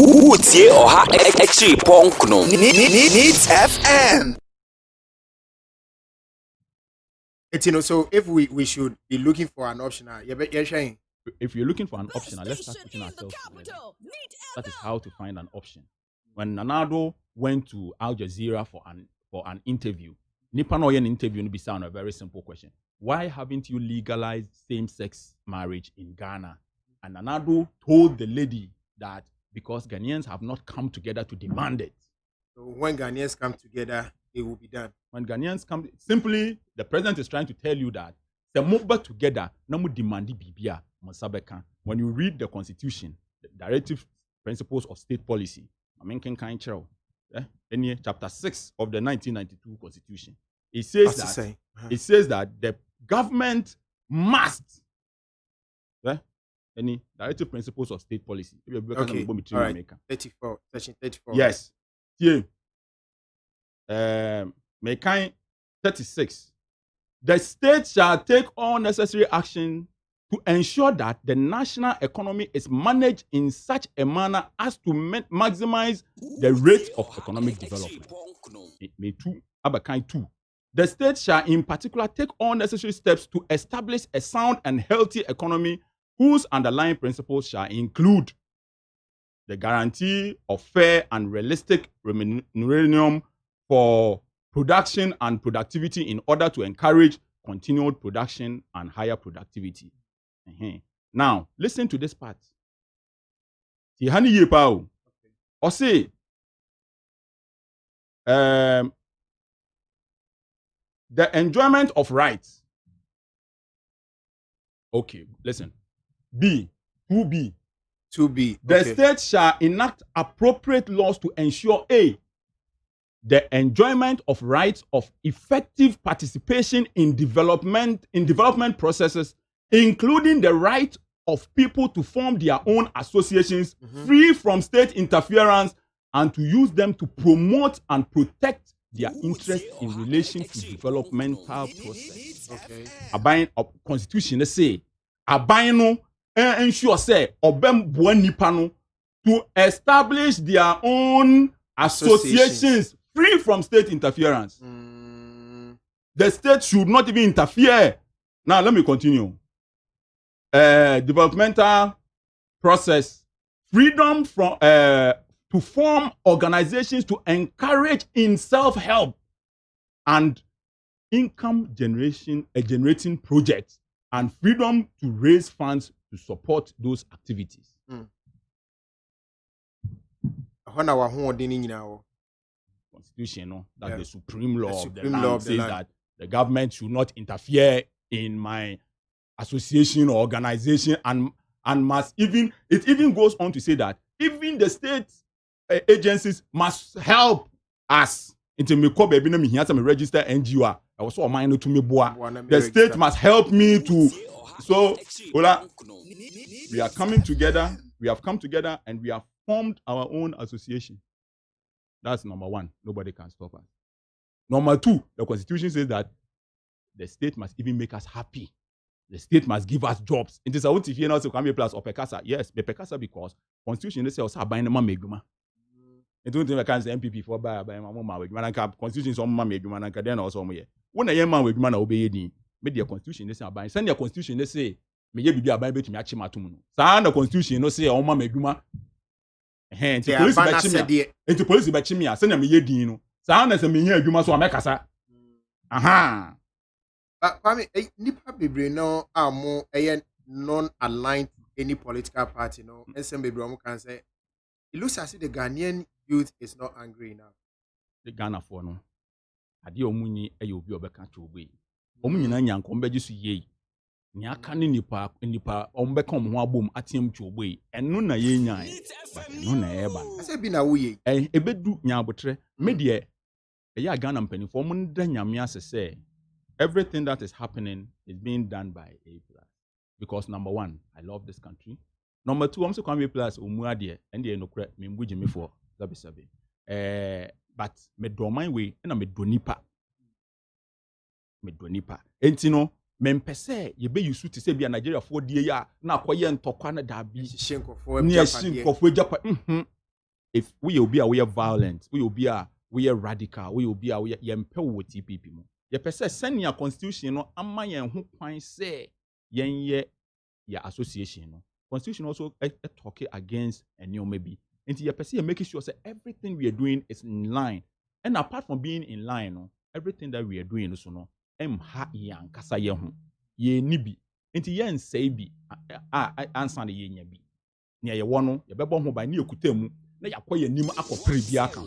Utie oha echi ponkno. Needs FM. So if we should be looking for an option, if you're looking for an option, let's start putting ourselves together. That is how to find an option. When Nanado went to Al Jazeera for an interview, Nipa no yen interview no be sound a very simple question. Why haven't you legalized same-sex marriage in Ghana? And Nanado told the lady that because Ghanaians have not come together to demand it. So when Ghanaians come together, it will be done. When Ghanaians come, simply the president is trying to tell you that the move together, no demand bibia musabeka. When you read the constitution, the directive principles of state policy, chapter 6 of the 1992 constitution, it says that the government must any directive principles of state policy. Okay. All right. 34, section 34. Yes. Yeah. Mekan 36. The state shall take all necessary action to ensure that the national economy is managed in such a manner as to maximize the rate of economic development. May 2, Abakai 2. The state shall in particular take all necessary steps to establish a sound and healthy economy whose underlying principles shall include the guarantee of fair and realistic remuneration for production and productivity in order to encourage continued production and higher productivity. Now, listen to this part. The enjoyment of rights. Okay, listen. B, 2B. 2B. The state shall enact appropriate laws to ensure A, the enjoyment of rights of effective participation in development processes, including the right of people to form their own associations free from state interference and to use them to promote and protect their interests in relation to developmental process. Okay. Abide of constitution say abide ensure say obem buanipano to establish their own associations free from state interference. The state should not even interfere. Now let me continue. Developmental process, freedom from to form organizations to encourage in self-help and income generating projects, and freedom to raise funds to support those activities. Constitution, that's the supreme law of the land, says that the government should not interfere in my association or organization, and must even, it even goes on to say that even the state agencies must help us. Into me call baby me here some register NGO. I was so mine to me boa. The state must help me to. So Ola, we are coming together. We have come together and we have formed our own association. That's number one. Nobody can stop us. Number two, the constitution says that the state must even make us happy. The state must give us jobs. It is a what if you know to come plus or pekasa. Yes, the pekasa because constitution they say also buying the meguma. It don't think I can say NPP for buy my mama with man and constitution some mama meguma and then also me. When a young man with man obey ni, make the constitution they say buy. Send the constitution they say me ye bibi abai betumi achi matum no. Sa the constitution no say o mama meguma. Into police be chimia. Into police be chimia. Send me ye din no. Sa na say me ye adwuma so amekasa. Aha. Kwame, nipa bebre no amo non-aligned to any political party, no. And some bebre amo can say, it looks as if the Ghanaian youth is not angry enough. The Ghana for no. Adi omunyi e obi obeka chobe. Omunyi na nyanko mbeji su ye. Ni aka ni nipa ombeka omo ho abom atiem chobe. Eno na ye nyan. But eno na eba. Ase bi na wo ye. Ebedu nyabotre. Me de ya Ghana mpanifo omo nda nyame asese. Everything that is happening is being done by A+. Because number one, I love this country. Number two, I'm so come A+, umuadie, and the enokre, me mbuji me for sabi. But me do my way, and me do nipa. Entino, me mpese, ye be yusu to say be a Nigeria for the ya, na kwaye ntokwa na dabi. Shenko for Japa. if we will be violent, we will be radical, we will be empower with TPP mo. Ye pese send your constitution no amma yen ho kwan say yen ye association no. Constitution also talk against and maybe. And ye pese you making sure say everything we are doing is in line. And apart from being in line, no, everything that we are doing so no ha yan kasa ye ho. Ye nibi. Enti yen say bi answer the ye nya bi. Nia ye wono ye bebo ho ba ni ekutemu na yakoye nim akopre bi aka.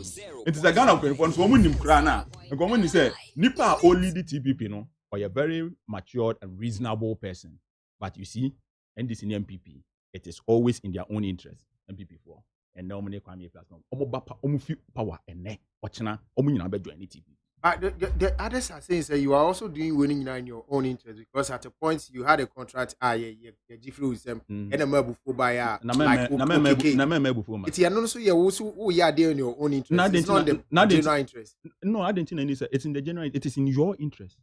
It is a Ghana kwenfo so omu nim kra na nkomo ni say nipa only the TPP no or a very matured and reasonable person. But you see, and this in NPP, it is always in their own interest. NPP for and now many kwame platform. Omu fi power ene ochina omu nyina be join TPP. The others are saying you are also doing winning in your own interest because at a point you had a contract. Jeffrey with them and a mobile for buyer. It's also you also who are there in your own interest. It's not the general interest. No, I don't think it's in the general. It is in your interest.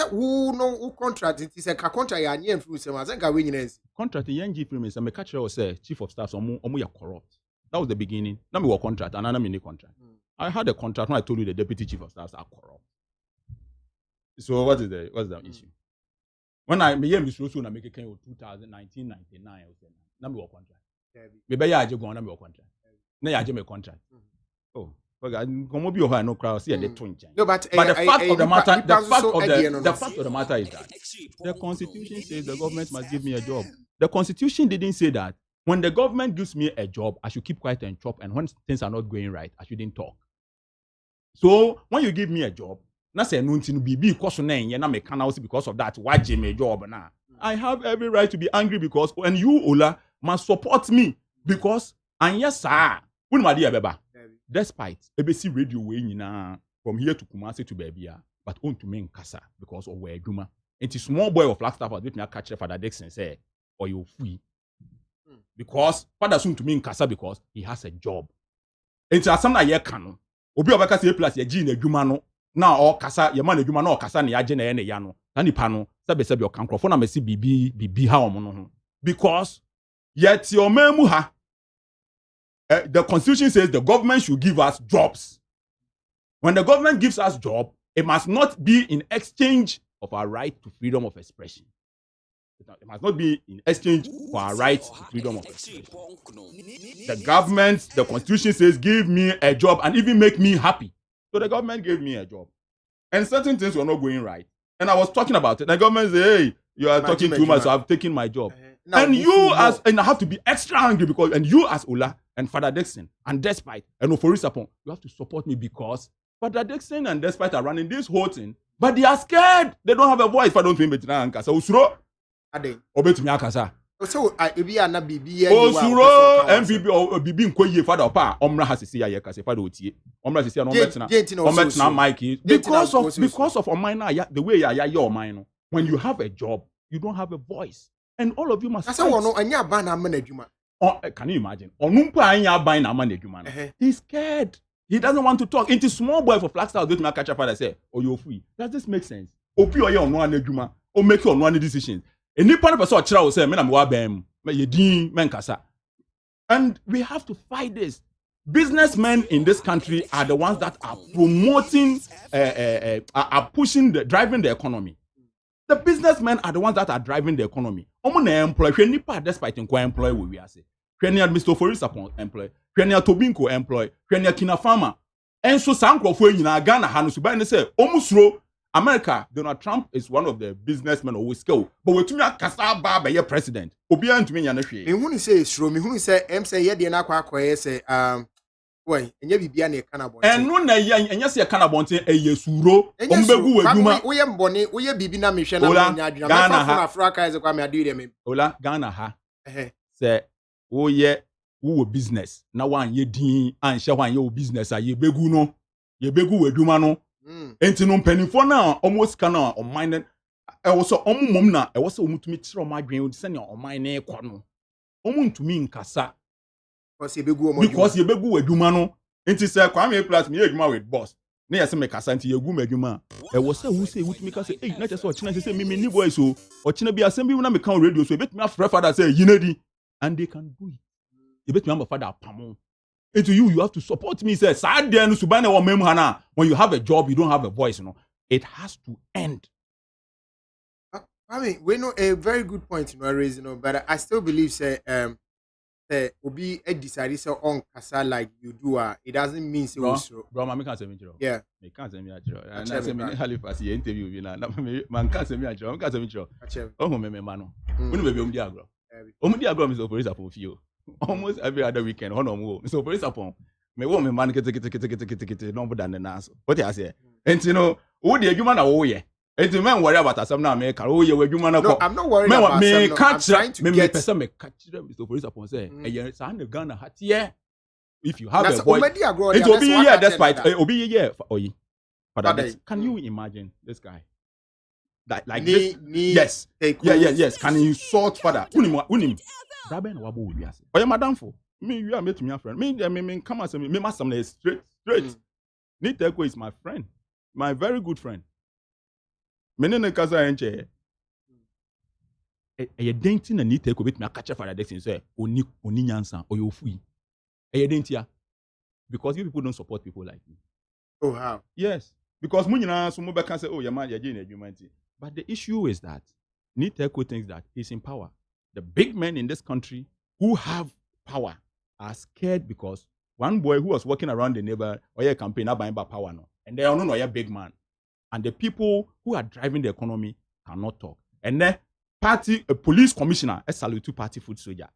Who contract? It is a contract. You are near through some. I think I win. Contract. The young Jeffrey is a catcher or say chief of staff. Omu corrupt. That was the beginning. Now we were contract and another mini contract. I had a contract when I told you the deputy chief of staff are corrupt. So what's the issue? When I made this rules, I make a 2019, 99, number of contract. Maybe I just go on number of contract. Now I just make contract. Oh, but come be no crowd see the twin. No, but the fact of the matter, the fact of the matter is that the Constitution says the government must give me a job. The Constitution didn't say that when the government gives me a job, I should keep quiet and chop, and when things are not going right, I shouldn't talk. So when you give me a job, na say no ntinu bibi because na enye na me can also because of that why give me a job na. I have every right to be angry because when you Ola must support me because and yes sir, when my dear beba. Despite ABC radio way nyina from here to Kumasi to Babia, but on to me nkasa because of where Juma. It is small boy of Flagstaff with me catch Father Dixon say or you free. Because Father soon to me nkasa because he has a job. It's something that ye can. Obi obaka say plus ye gi na adwuma no na o kasa ye ma na adwuma na o kasa na ya je na ye na ya no na nipa no sebe o kankrofo na mesi bibi ha omo no ho because yet your memu ha the Constitution says the government should give us jobs. When the government gives us job, it must not be in exchange of our right to freedom of expression. It must not be in exchange for our right to freedom of expression. The government, the Constitution says, give me a job and even make me happy. So the government gave me a job. And certain things were not going right. And I was talking about it. The government said, hey, you are talking too much, so I've taken my job. And I have to be extra angry because, and you as Ola and Father Dixon and Despite and Oforisapon, you have to support me because Father Dixon and Despite are running this whole thing, but they are scared. They don't have a voice. I don't think it's so Usuro. Obetumi akasa. So ebi ana bibi Osuro NPP or bibi nkoye father pa omra hasisi ya ye kase father otie. Omra hasisi na ometina Mike because of omina the way ya your no. When you have a job, you don't have a voice. And all of you must say no anya ban na management. Can you imagine? Onumpa anya ban na management. He's scared. He doesn't want to talk. It is small boy for Flagstaff that my catcher father say, "Oh, you're free." Does this make sense? Opi oye on one adwuma, o make you on one decisions. Any part of us or chira will say, "Men am wa bem, me yedin men kasa." And we have to fight this. Businessmen in this country are the ones that are promoting, are pushing, driving the economy. The businessmen are the ones that are driving the economy. Omo na employ, hwe nipa despite nko employ we ase. Hwe ni Mr. Forisapon employ, hwe ni Tobinko employ, hwe ni Kina Farmer. Enso sankrofo nyina Ghana ha no so ba ne say omusuro America, Donald Trump is one of the businessmen who skill. But we tumi akasa ba be president. Obi antumi nya na hwe. Me hunu say suro, me hunu say say ye de na akwa say boy, enye bibia na e kana bon. Enu na ye enye se e kana bon ten eye suro. Ombegu wadwuma. Wo ye mbone, wo ye bibi na me hwe na nya adwuma. Ghana ha Africa is kwa me adu de me. Ola Ghana ha. Say wo ye wo business na wan ye din anhye wan ye wo business a ye begu no. Ye begu wadwuma no. Enti no mpanifo na almost kana o mind e wo so omumom na e wo se omutumi kire o madwen o se ne o mind na ekọ no. Omuntumi nkasa. Because ye begu adwuma no enti say Kwame Plus me adwuma with boss na ye se me kasa enti ye gu ma adwuma e wo se wu se wutumi ka say eh na say o china say me ni voice o china bi asem bi na me kan radio so e betumi afre father say yinadi and they can do it e betumi am father pamo Into you have to support me. Say, when you have a job, you don't have a voice. It has to end. I mean, we know a very good point, but I still believe Obi decided so on Kasa like you do. It doesn't mean so. Bro, man, can't say me. Yeah, me can't say me. And I say me Halifax interview. Man can't say me. Can't say me. Oh, me mano. When we be agro. Agro is operator for few. Almost every other weekend. No, so operator for me. Me man get no more than the nas. What I say? And who the human away. It's a man worry about us now, make oh yeah, you man. No, I'm not worried about me. I'm trying to get person me catch them. Mr. Police upon say, and son the Ghana hat yeah. If you have that's a voice, it will be yeah. Despite be yeah. But can you Mm. imagine this guy? Like Ni- this? ni Yes. take Yes. Can you insult father? Unim. Raben wabo will be as. Oh yeah, madam for me. You are met me a friend. Me come and say me must some straight. Mm. Niteko is my friend, my very good friend. Menene kasa enche. Eye denti na Niteko bit me catch for that thing say oni nyansa oyofui. Eye dentia. Because you people don't support people like me. Oh how? Yes. Because munyina so mo be can say oh your man ye na adwumanti. But the issue is that Niteko thinks that he's in power. The big men in this country who have power are scared because one boy who was walking around the neighbor or campaign buying power no. And they are not a big man. And the people who are driving the economy cannot talk. And then a police commissioner, a salute party food soldier.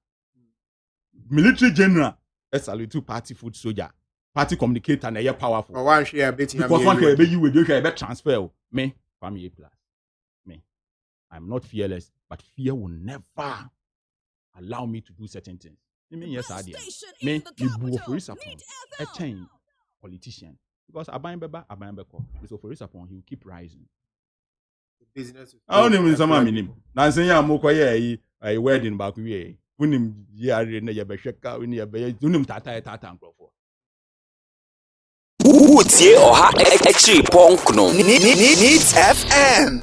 Military general, a salute party food soldier. Party communicator and a powerful. But one share betting because one can be you with you can transfer. Me, family plus. Me. I'm not fearless, but fear will never allow me to do certain things. I mean, yes, I did. Me, you boo for a chain politician. Because Abayin Beba, so for upon he will keep rising. The business. I don't even some name. Now saying I'm okay a wedding back we. Unim ya na ya besheka uni ya be unim tata nkrofo. Utie oha echi punk no. Needs FM.